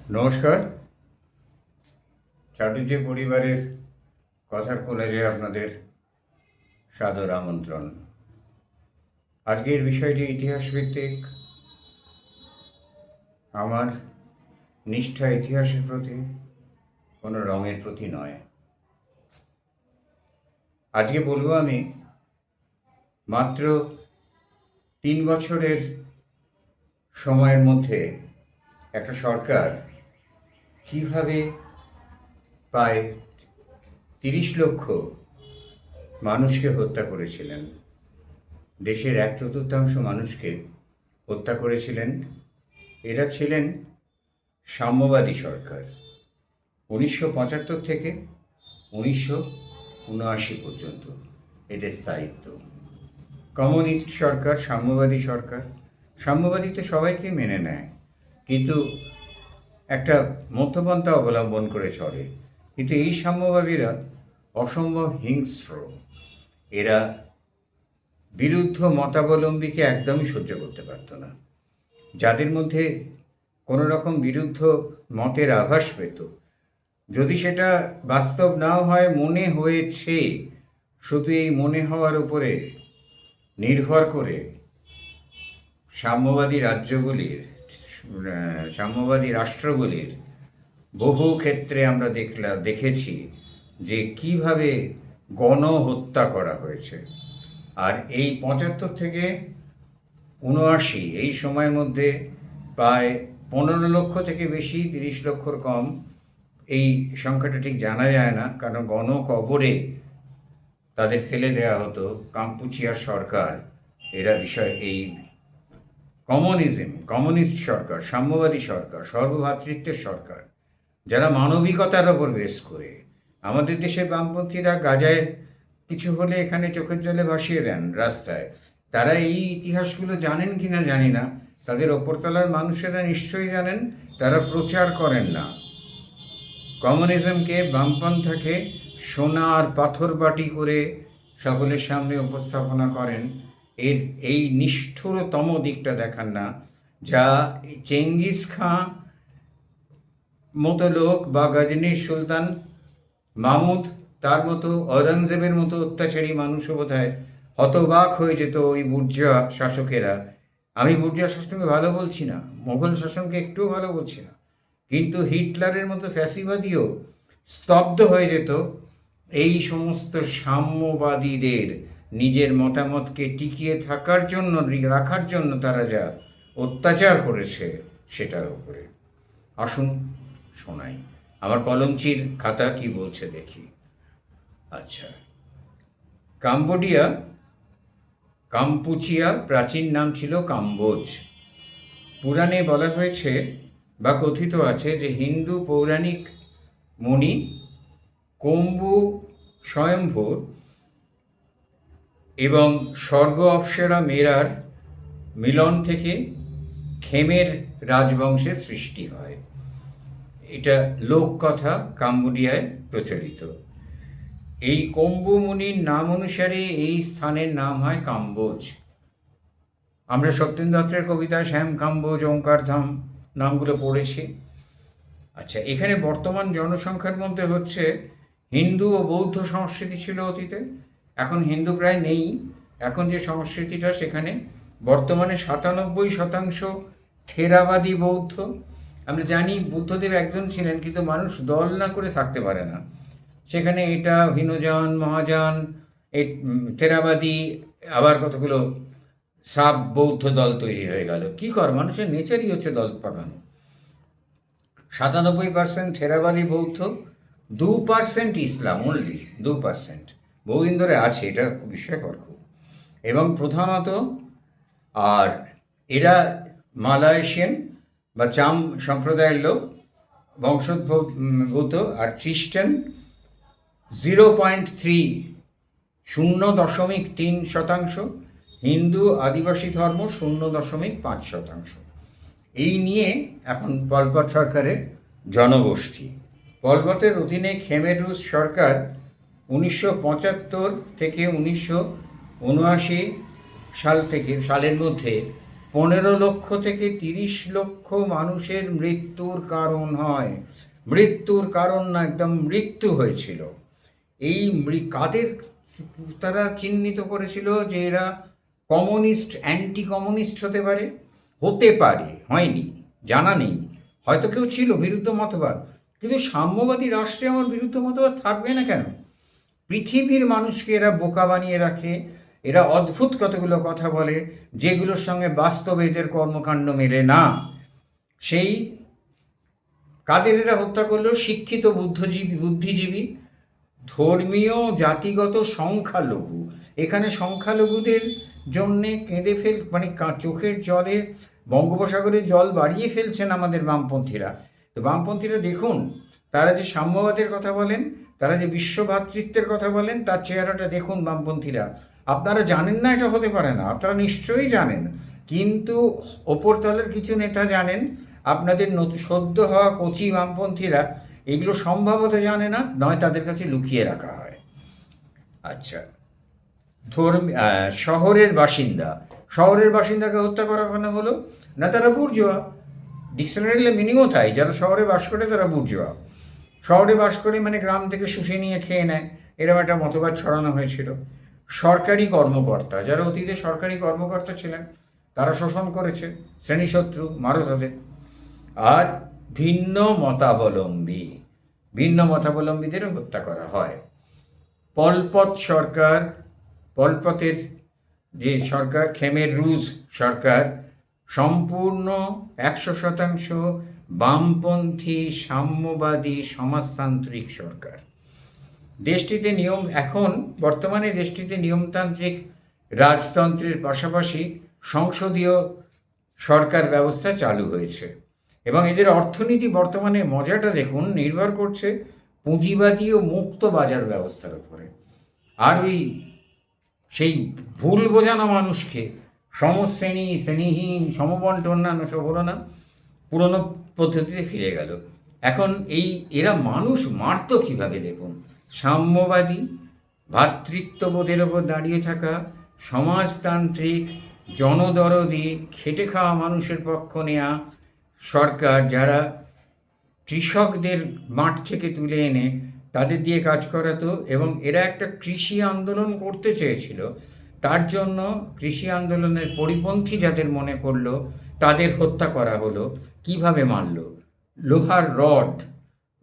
নমস্কার। চাটুর্যে পরিবারের কথার কলেজে আপনাদের সাদর আমন্ত্রণ। আজকের বিষয়টি ইতিহাস ভিত্তিক। আমার নিষ্ঠা ইতিহাসের প্রতি, কোনো রঙের প্রতি নয়। আজকে বলবো আমি মাত্র 3 বছরের সময়ের মধ্যে একটা সরকার কিভাবে প্রায় 30 লক্ষ মানুষকে হত্যা করেছিলেন, দেশের 1/4 মানুষকে হত্যা করেছিলেন। এরা ছিলেন সাম্যবাদী সরকার। 1975 থেকে 1979 পর্যন্ত এদের স্থায়িত্ব। কমিউনিস্ট সরকার, সাম্যবাদী সরকার। সাম্যবাদী তো সবাইকে মেনে নেয়, কিন্তু একটা মধ্যপন্থা অবলম্বন করে চলে। কিন্তু এই সাম্যবাদীরা অসম্ভব হিংস্র। এরা বিরুদ্ধ মতাবলম্বীকে একদমই সহ্য করতে পারত না। যাদের মধ্যে কোনো রকম বিরুদ্ধ মতের আভাস পেত, যদি সেটা বাস্তব নাও হয়, মনে হয়েছে, শুধু এই মনে হওয়ার উপরে নির্ভর করে সাম্যবাদী সাম্যবাদী রাষ্ট্রগুলির বহু ক্ষেত্রে আমরা দেখেছি যে কিভাবে গণহত্যা করা হয়েছে। আর এই 75 থেকে 79 এই সময়ের মধ্যে প্রায় 15 লক্ষ থেকে বেশি, 30 লক্ষর কম, এই সংখ্যাটা ঠিক জানা যায় না, কারণ গণকবরে তাদের ফেলে দেওয়া হতো কাম্পুচিয়ার সরকার। এরা এই কমিউনিস্ট সরকার, সাম্যবাদী সরকার, সর্বভ্রাতৃত্বের সরকার, যারা মানবিকতার ওপর বেশ করে। আমাদের দেশের বামপন্থীরা গাজায় কিছু হলে এখানে চোখের জলে ভাসিয়ে দেন রাস্তায়। তারা এই ইতিহাসগুলো জানেন কি না জানি না, তাদের ওপরতলার মানুষেরা নিশ্চয়ই জানেন, তারা প্রচার করেন না। কমিউনিজমকে, বামপন্থাকে সোনার পাথর বাটি করে সকলের সামনে উপস্থাপনা করেন। এই নিষ্ঠুরতম দিকটা দেখান না, যা চেঙ্গিস খাঁ মতো লোক বা গজনীর সুলতান মাহমুদ, তার মতো ঔরঙ্গজেবের মতো অত্যাচারী মানুষও বোধহয় হতবাক হয়ে যেত ওই বুর্জোয়া শাসকেরা। আমি বুর্জোয়া শাসনকে ভালো বলছি না, মোগল শাসনকে একটুও ভালো বলছি না, কিন্তু হিটলারের মতো ফ্যাসিবাদীও স্তব্ধ হয়ে যেত এই সমস্ত সাম্যবাদীদের নিজের মতামতকে টিকিয়ে রাখার জন্য তারা যা অত্যাচার করেছে সেটার উপরে। আসুন শোনাই আমার কলমচির খাতা কি বলছে দেখি। আচ্ছা, কাম্পুচিয়া প্রাচীন নাম ছিল কাম্বোজ। পুরাণে বলা হয়েছে বা কথিত আছে যে হিন্দু পৌরাণিক মুনি কম্বু স্বয়ম্ভু এবং স্বর্গ অপ্সরা মেরার মিলন থেকে খেমের রাজবংশের সৃষ্টি হয়। এটা লোককথা, কাম্বোডিয়ায় প্রচলিত। এই কম্বু মুনির নাম অনুসারে এই স্থানের নাম হয় কাম্বোজ। আমরা সত্যেন দত্তের কবিতা শ্যাম কাম্বোজ, ওঙ্কার ধাম নামগুলো পড়েছি। আচ্ছা, এখানে বর্তমান জনসংখ্যার মধ্যে হচ্ছে হিন্দু ও বৌদ্ধ সংস্কৃতি ছিল অতীতে, এখন হিন্দু প্রায় নেই। এখন যে সংস্কৃতিটা, সেখানে বর্তমানে 97% থেরাবাদী বৌদ্ধ। আমরা জানি বুদ্ধদেব একজন ছিলেন, কিন্তু মানুষ দল না করে থাকতে পারে না। সেখানে এটা হীনযান, মহাযান, এই থেরাবাদী, আবার কতগুলো সাব বৌদ্ধ দল তৈরি হয়ে গেল। কী মানুষের নেচারই হচ্ছে দল পাকানো। 97% থেরাবাদী বৌদ্ধ, 2% ইসলাম, অনলি 2%, বহুদিন ধরে আছে। এটা বিস্ময়কর খুব। এবং প্রধানত আর এরা মালয়েশিয়ান বা চাম সম্প্রদায়ের লোক, বংশোদ্ভূত। আর খ্রিস্টান 0.3, 0.3%। হিন্দু আদিবাসী ধর্ম 0.5%। এই নিয়ে এখন পলপট সরকারের জনগোষ্ঠী। পলপটের অধীনে খেমের রুশ সরকার 1975 থেকে 1979 সালের মধ্যে 15 লক্ষ থেকে 30 লক্ষ মানুষের মৃত্যুর কারণ হয়। মৃত্যুর কারণ না, একদম মৃত্যু হয়েছিল। এই কাদের তারা চিহ্নিত করেছিল যে এরা কমিউনিস্ট, অ্যান্টি কমিউনিস্ট হতে পারে, হয়নি, জানা নেই, হয়তো কেউ ছিল বিরুদ্ধ মতবাদ, কিন্তু সাম্যবাদী রাষ্ট্রে আমার বিরুদ্ধ মতবাদ থাকবে না কেন? পৃথিবীর মানুষকে এরা বোকা বানিয়ে রাখে, এরা অদ্ভুত কতগুলো কথা বলে যেগুলোর সঙ্গে বাস্তবে এদের কর্মকাণ্ড মেলে না। সেই কাদের এরা হত্যা করলো? শিক্ষিত বুদ্ধিজীবী, ধর্মীয় জাতিগত সংখ্যালঘু। এখানে সংখ্যালঘুদের জন্যে কেঁদে মানে চোখের জলে বঙ্গোপসাগরের জল বাড়িয়ে ফেলছেন আমাদের বামপন্থীরা। তো বামপন্থীরা দেখুন, তারা যে সাম্যবাদের কথা বলেন, তারা যে বিশ্বভ্রাতৃত্বের কথা বলেন, তার চেহারাটা দেখুন বামপন্থীরা। আপনারা জানেন না এটা হতে পারে না, আপনারা নিশ্চয়ই জানেন, কিন্তু ওপরতলের কিছু নেতা জানেন, আপনাদের সদ্য হওয়া কচি বামপন্থীরা এগুলো সম্ভবত জানে না, নয় তাদের কাছে লুকিয়ে রাখা হয়। আচ্ছা, শহরের বাসিন্দাকে হত্যা করা কেন হলো? না, তারা বুর্জোয়া। ডিকশনারিতে মিনিংও তাই, যারা শহরে বাস করে তারা বুর্জোয়া। শহরে বাস করে মানে গ্রাম থেকে শুষে নিয়ে খেয়ে নেয়, এরকম একটা মতবাদ ছড়ানো হয়েছিল। সরকারি কর্মকর্তা, যারা অতীতে সরকারি কর্মকর্তা ছিলেন, তারা শোষণ করেছে, শ্রেণীশত্রু, মারো তাদের। আর ভিন্ন মতাবলম্বীদেরও হত্যা করা হয়। পলপতের যে সরকার, খেমের রুজ সরকার, সম্পূর্ণ 100% বামপন্থী, সাম্যবাদী, সমাজতান্ত্রিক সরকার। দেশটিতে বর্তমানে দেশটিতে নিয়মতান্ত্রিক রাজতন্ত্রের পাশাপাশি সংসদীয় সরকার ব্যবস্থা চালু হয়েছে, এবং এদের অর্থনীতি বর্তমানে মজাটা দেখুন, নির্ভর করছে পুঁজিবাদী ও মুক্ত বাজার ব্যবস্থার উপরে। আর সেই ভুল বোঝানো মানুষকে শ্রেণীহীন, সমবন্টন, অন্যান্য সব হলো না, পুরনো পদ্ধতিতে ফিরে গেল। এখন এরা মানুষ মারত কীভাবে দেখুন। সাম্যবাদী, ভ্রাতৃত্ববোধের ওপর দাঁড়িয়ে থাকা, সমাজতান্ত্রিক, জনদরদি, খেটে খাওয়া মানুষের পক্ষ নেওয়া সরকার, যারা কৃষকদের মাঠ থেকে তুলে এনে তাদের দিয়ে কাজ করাতো, এবং এরা একটা কৃষি আন্দোলন করতে চেয়েছিল, তার জন্য কৃষি আন্দোলনের পরিপন্থী যাদের মনে করলো তাদের হত্যা করা হলো। কিভাবে মারল? লোহার রড,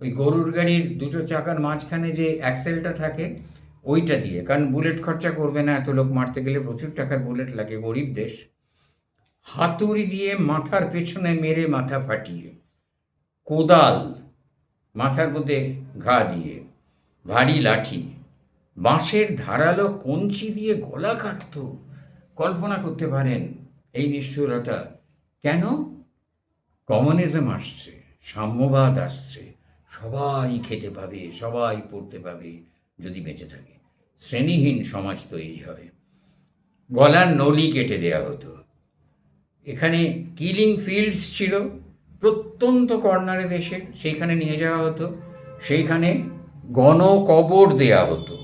ওই গরুর গাড়ির দুটো চাকার মাঝখানে যে অ্যাক্সেলটা থাকে ওইটা দিয়ে, কারণ বুলেট খরচা করবে না, এত লোক মারতে গেলে প্রচুর টাকার বুলেট লাগে, গরিব দেশ। হাতুড়ি দিয়ে মাথার পেছনে মেরে মাথা ফাটিয়ে, কোদাল মাথার মধ্যে ঘা দিয়ে, ভারী লাঠি, বাঁশের ধারালো কঞ্চি দিয়ে গলা কাটত। কল্পনা করতে পারেন এই নিষ্ঠুরতা? কেন? কমিউনিজম আসছে, সাম্যবাদ আসছে, সবাই খেতে পাবে, সবাই পড়তে পাবে যদি বেঁচে থাকে। শ্রেণীহীন সমাজ তৈরি হয়। গলার নলি কেটে দেওয়া হতো। এখানে কিলিং ফিল্ডস ছিল প্রত্যন্ত কর্নারে দেশে, সেইখানে নিয়ে যাওয়া হতো, সেইখানে গণকবর দেয়া হতো।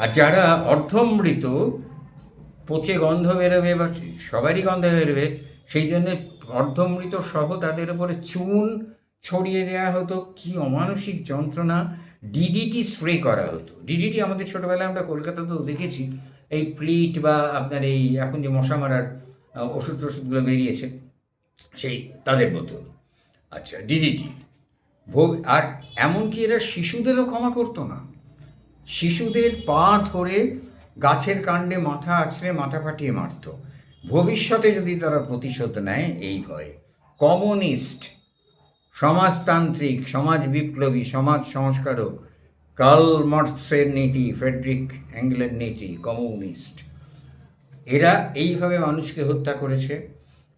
আর যারা অর্ধমৃত, পচে গন্ধ বেরোবে বা সবারই গন্ধ বেরোবে, সেই জন্য অর্ধমৃত সহ তাদের উপরে চুন ছড়িয়ে দেওয়া হতো। কি অমানসিক যন্ত্রণা! ডিডিটি স্প্রে করা হতো। ডিডিটি আমাদের ছোটোবেলায় আমরা কলকাতাতেও দেখেছি, এই প্লিট বা আপনার এই এখন যে মশা মারার ওষুধগুলো বেরিয়েছে, সেই তাদের মতো। আচ্ছা, ডিডিটি আর এমনকি এরা শিশুদেরও ক্ষমা করতো না। শিশুদের পা ধরে গাছের কাণ্ডে মাথা আছড়ে মাথা ফাটিয়ে মারত, ভবিষ্যতে যদি তারা প্রতিশোধ নেয় এই ভয়ে। কমিউনিস্ট, সমাজতান্ত্রিক, সমাজ বিপ্লবী, সমাজ সংস্কারক, কার্ল মার্কসের নীতি, ফ্রেডরিক অ্যাঙ্গেলের নীতি, কমিউনিস্ট, এরা এইভাবে মানুষকে হত্যা করেছে।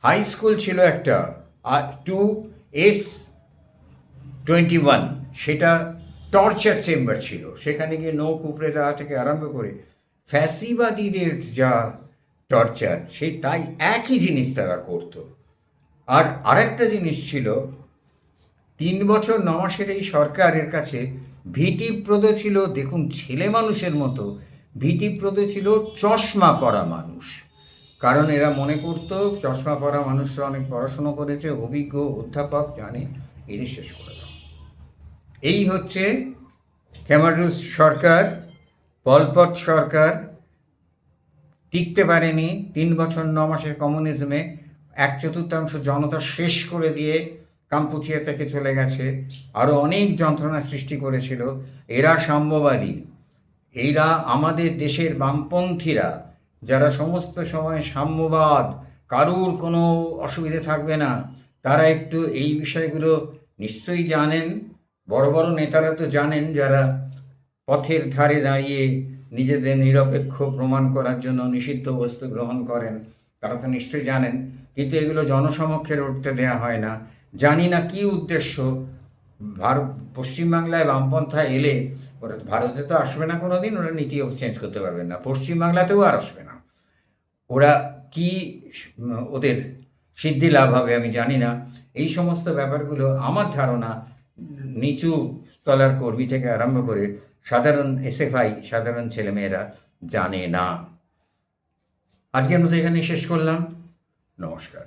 হাই স্কুল ছিল একটা, 2S21, সেটা টর্চার চেম্বার ছিল। সেখানে গিয়ে নখ উপড়ে দেওয়া থেকে আরম্ভ করে ফ্যাসিবাদীদের যা টর্চার, তাই একই জিনিস তারা করত। আর আরেকটা জিনিস ছিল, 3 বছর 9 মাসের এই সরকারের কাছে ভীতিপ্রদ ছিল, দেখুন ছেলে মানুষের মতো ভীতিপ্রদ ছিল চশমা পরা মানুষ। কারণ এরা মনে করতো চশমা পরা মানুষরা অনেক পড়াশুনো করেছে, অভিজ্ঞ অধ্যাপক, জানে, এদের শেষ করে দাও। এই হচ্ছে ক্যামারুস সরকার, পলপট সরকার টিকতে পারেনি 3 বছর 9 মাসের কমিউনিজমে, 1/4 জনতা শেষ করে দিয়ে কাম্পুচিয়া থেকে চলে গেছে, আরও অনেক যন্ত্রণা সৃষ্টি করেছিল। এরা সাম্যবাদী, এরা আমাদের দেশের বামপন্থীরা, যারা সমস্ত সময় সাম্যবাদ, কারুর কোনো অসুবিধে থাকবে না, তারা একটু এই বিষয়গুলো নিশ্চয়ই জানেন। বড় বড় নেতারা তো জানেন, যারা পথের ধারে দাঁড়িয়ে নিজেদের নিরপেক্ষ প্রমাণ করার জন্য নিষিদ্ধ বস্তু গ্রহণ করেন, তারা তো নিশ্চয়ই জানেন, কিন্তু এগুলো জনসমক্ষে উঠতে দেওয়া হয় না। জানি না কী উদ্দেশ্য। পশ্চিমবাংলায় বামপন্থা এলে ওরা ভারতে তো আসবে না কোনো দিন, ওরা নীতিও চেঞ্জ করতে পারবেন না, পশ্চিমবাংলাতেও আর আসবে না। ওরা কি ওদের সিদ্ধি লাভ হবে আমি জানি না। এই সমস্ত ব্যাপারগুলো আমার ধারণা নিচু তলার কর্মী থেকে আরম্ভ করে সাধারণ এসএফআই, সাধারণ ছেলেমেয়েরা জানে না। আজকের মতো এখানে শেষ করলাম। নমস্কার।